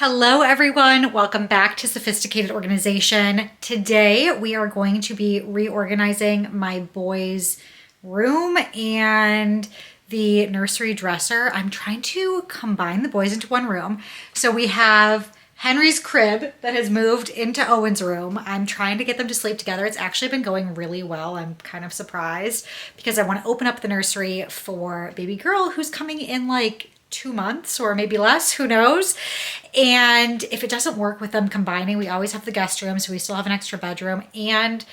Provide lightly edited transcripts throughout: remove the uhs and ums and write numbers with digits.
Hello everyone, welcome back to Sophisticated Organization. Today we are going to be reorganizing my boys' room and the nursery dresser. I'm trying to combine the boys into one room. So we have Henry's crib that has moved into Owen's room. I'm trying to get them to sleep together. It's actually been going really well. I'm kind of surprised because I want to open up the nursery for baby girl who's coming in like 2 months or maybe less, who knows. And if it doesn't work with them combining, we always have the guest room, so we still have an extra bedroom. And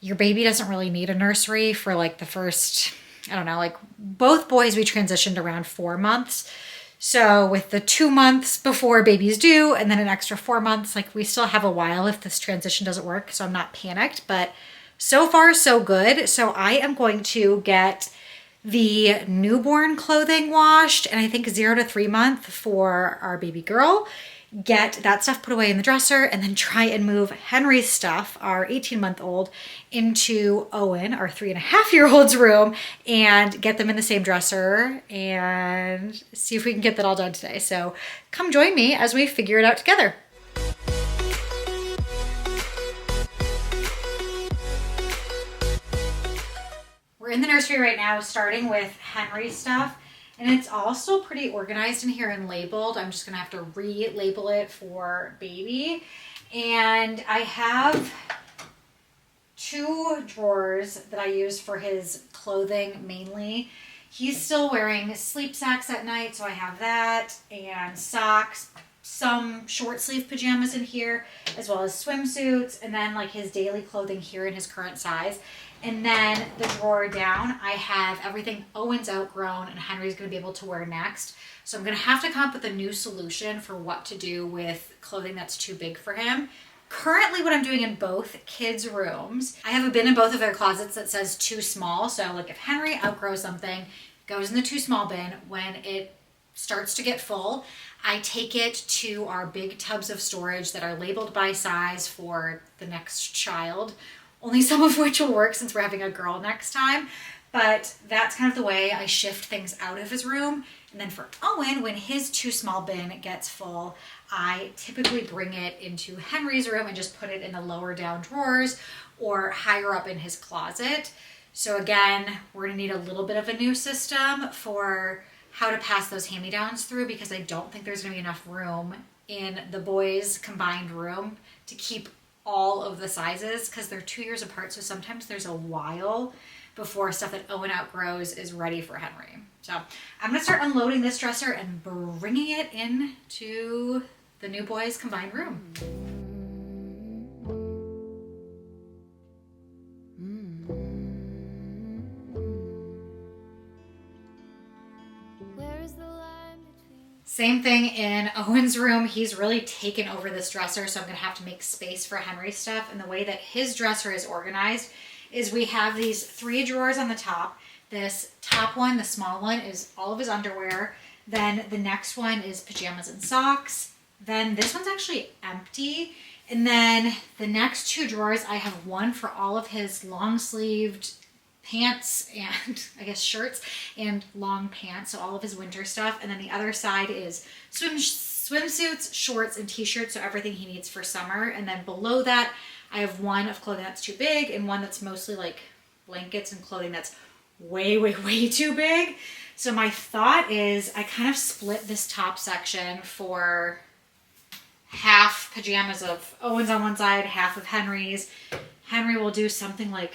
your baby doesn't really need a nursery for like the first, I don't know, like both boys we transitioned around 4 months. So with the 2 months before baby's due and then an extra 4 months, like we still have a while if this transition doesn't work. So I'm not panicked, but so far so good. So I am going to get the newborn clothing washed, and I think 0 to 3 month for our baby girl. Get that stuff put away in the dresser and then try and move Henry's stuff, our 18-month-old, into Owen, our 3.5-year-old's room, and get them in the same dresser and see if we can get that all done today. So come join me as we figure it out together. We're in the nursery right now, starting with Henry's stuff, and it's all still pretty organized in here and labeled. I'm just gonna have to re-label it for baby. And I have 2 drawers that I use for his clothing mainly. He's still wearing sleep sacks at night, so I have that, and socks, some short sleeve pajamas in here, as well as swimsuits, and then like his daily clothing here in his current size. And then the drawer down, I have everything Owen's outgrown and Henry's gonna be able to wear next. So I'm gonna have to come up with a new solution for what to do with clothing that's too big for him. Currently what I'm doing in both kids' rooms, I have a bin in both of their closets that says too small. So like if Henry outgrows something, it goes in the too small bin. When it starts to get full, I take it to our big tubs of storage that are labeled by size for the next child. Only some of which will work since we're having a girl next time. But that's kind of the way I shift things out of his room. And then for Owen, when his too small bin gets full, I typically bring it into Henry's room and just put it in the lower down drawers or higher up in his closet. So again, we're gonna need a little bit of a new system for how to pass those hand-me-downs through, because I don't think there's gonna be enough room in the boys' combined room to keep all of the sizes, because they're 2 years apart, so sometimes there's a while before stuff that Owen outgrows is ready for Henry. So I'm gonna start unloading this dresser and bringing it into the new boys' combined room. Same thing in Owen's room. He's really taken over this dresser, so I'm gonna have to make space for Henry's stuff. And the way that his dresser is organized is we have these 3 drawers on the top. This top one, the small one, is all of his underwear. Then the next one is pajamas and socks. Then this one's actually empty. And then the next 2 drawers, I have one for all of his long-sleeved pants and I guess shirts and long pants, so all of his winter stuff. And then the other side is swimsuits, shorts, and t-shirts, so everything he needs for summer. And then below that, I have one of clothing that's too big and one that's mostly like blankets and clothing that's way, way, way too big. So my thought is I kind of split this top section for half pajamas of Owen's on one side, half of Henry's. Henry will do something like,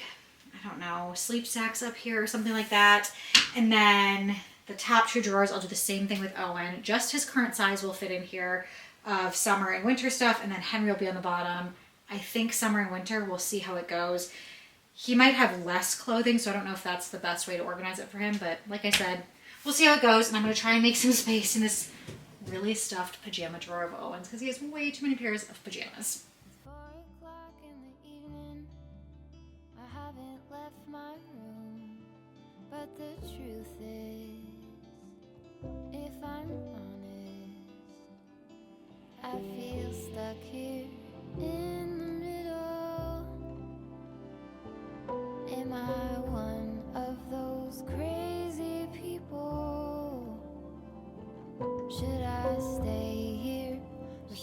I don't know, sleep sacks up here or something like that. And then the top 2 drawers, I'll do the same thing with Owen. Just his current size will fit in here of summer and winter stuff, and then Henry will be on the bottom. I think summer and winter, we'll see how it goes. He might have less clothing, so I don't know if that's the best way to organize it for him, but like I said, we'll see how it goes, and I'm gonna try and make some space in this really stuffed pajama drawer of Owen's because he has way too many pairs of pajamas. My room, but the truth is, if I'm honest, I feel stuck here in the middle. Am I one of those crazy people? Should I stay here or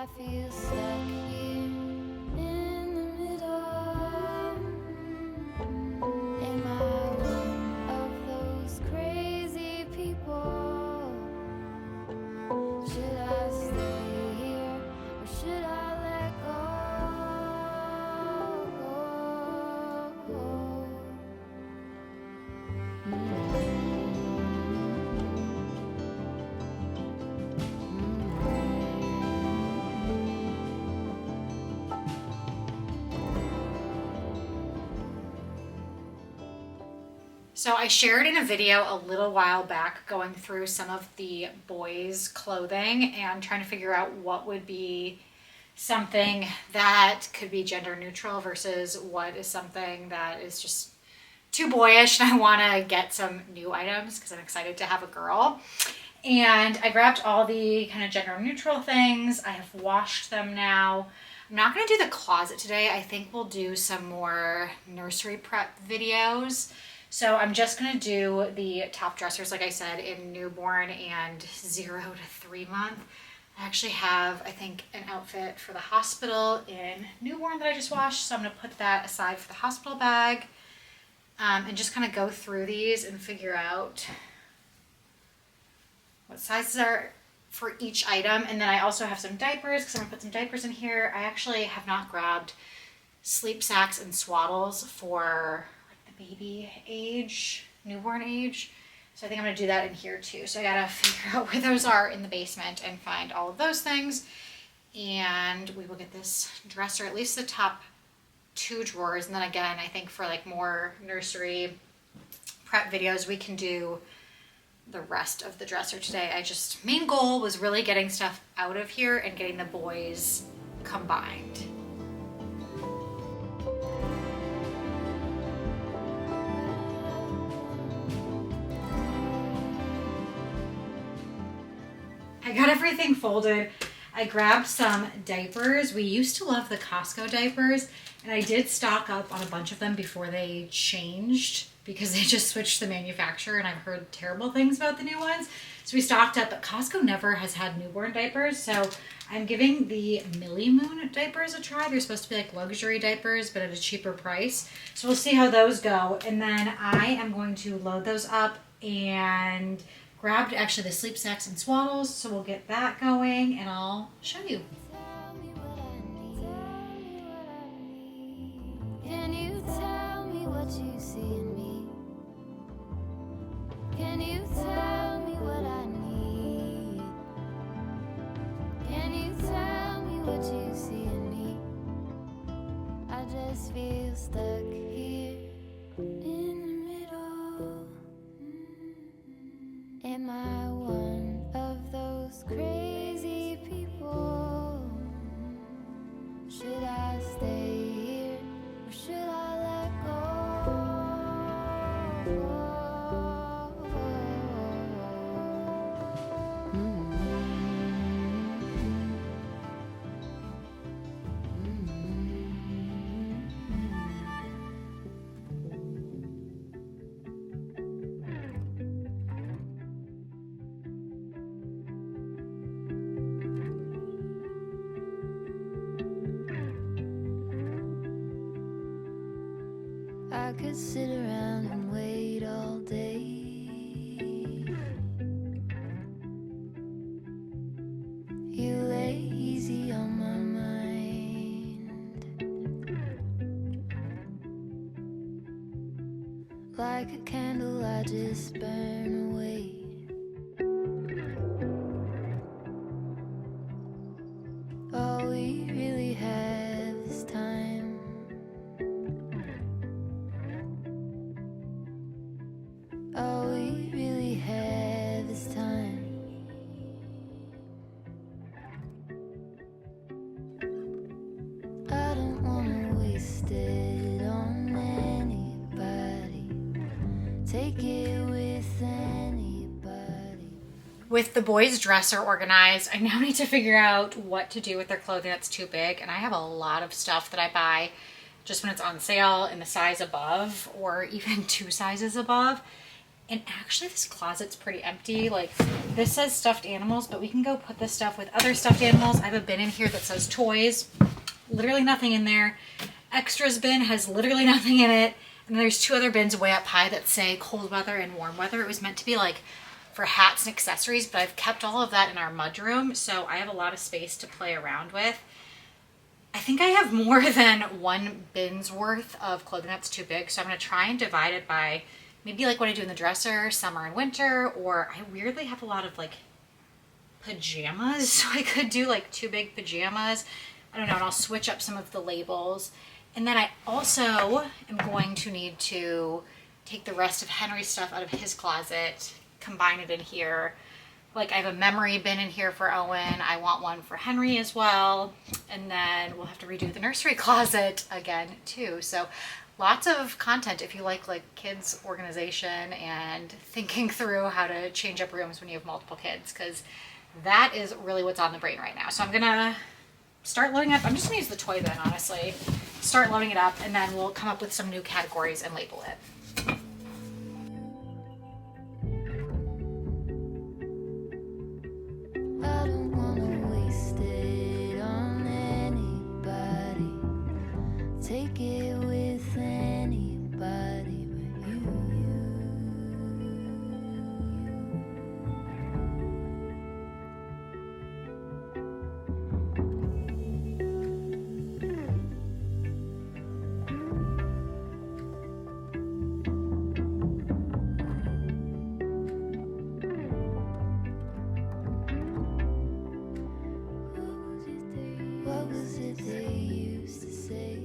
I feel stuck here in the middle. Am I one of those crazy people? Should I stay here or should I let So I shared in a video a little while back going through some of the boys' clothing and trying to figure out what would be something that could be gender neutral versus what is something that is just too boyish, and I want to get some new items because I'm excited to have a girl. And I grabbed all the kind of gender neutral things. I have washed them now. I'm not going to do the closet today. I think we'll do some more nursery prep videos. So I'm just going to do the top dressers, like I said, in newborn and 0 to 3 month. I actually have, I think, an outfit for the hospital in newborn that I just washed. So I'm going to put that aside for the hospital bag, and just kind of go through these and figure out what sizes are for each item. And then I also have some diapers because I'm going to put some diapers in here. I actually have not grabbed sleep sacks and swaddles for baby age, newborn age. So I think I'm gonna do that in here too. So I gotta figure out where those are in the basement and find all of those things. And we will get this dresser, at least the top 2 drawers. And then again, I think for like more nursery prep videos, we can do the rest of the dresser today. Main goal was really getting stuff out of here and getting the boys combined. I got everything folded. I grabbed some diapers. We used to love the Costco diapers, and I did stock up on a bunch of them before they changed because they just switched the manufacturer, and I've heard terrible things about the new ones. So we stocked up, but Costco never has had newborn diapers, so I'm giving the Millie Moon diapers a try. They're supposed to be like luxury diapers, but at a cheaper price. So we'll see how those go, and then I am going to load those up and grabbed actually the sleep sacks and swaddles, so we'll get that going and I'll show you. Tell me what I need. Can you tell me what you see in me? Can you tell me what I need? Can you tell me what you see in me? I just feel stuck here in the middle. Am I one of those crazy people? Should I stay here or should I let I could sit around and wait all day. You lay easy on my mind, like a candle I just burn away. All we really have is time. All we really have is time. I don't wanna waste it on anybody. Take it with anybody. With the boys' dresser organized, I now need to figure out what to do with their clothing that's too big. And I have a lot of stuff that I buy just when it's on sale in the size above or even 2 sizes above. And actually this closet's pretty empty. Like this says stuffed animals, but we can go put this stuff with other stuffed animals. I have a bin in here that says toys. Literally nothing in there. Extras bin has literally nothing in it. And there's 2 other bins way up high that say cold weather and warm weather. It was meant to be like for hats and accessories, but I've kept all of that in our mudroom, so I have a lot of space to play around with. I think I have more than 1 bin's worth of clothing that's too big, so I'm going to try and divide it by maybe like what I do in the dresser, summer and winter, or I weirdly have a lot of like pajamas, so I could do like 2 big pajamas. I don't know, and I'll switch up some of the labels. And then I also am going to need to take the rest of Henry's stuff out of his closet, combine it in here. Like I have a memory bin in here for Owen. I want one for Henry as well. And then we'll have to redo the nursery closet again too. So lots of content if you like kids organization and thinking through how to change up rooms when you have multiple kids, because that is really what's on the brain right now. So I'm gonna start loading up. I'm just gonna use the toy bin, honestly. Start loading it up, and then we'll come up with some new categories and label it. I don't wanna waste it on anybody. Take it with anybody but you. What was it they used to say?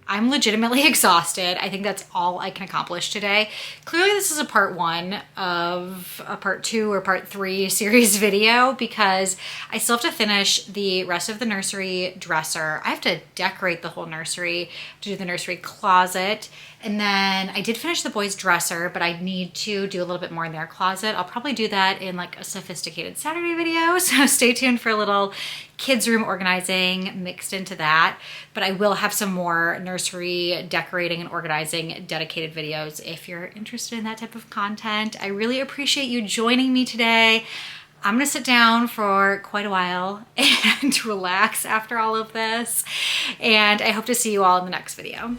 I'm legitimately exhausted. I think that's all I can accomplish today. Clearly this is a part 1 of a part 2 or part 3 series video, because I still have to finish the rest of the nursery dresser. I have to decorate the whole nursery, to do the nursery closet. And then I did finish the boys' dresser, but I need to do a little bit more in their closet. I'll probably do that in like a sophisticated Saturday video. So stay tuned for a little kids' room organizing mixed into that. But I will have some more nursery decorating and organizing dedicated videos if you're interested in that type of content. I really appreciate you joining me today. I'm gonna sit down for quite a while and relax after all of this. And I hope to see you all in the next video.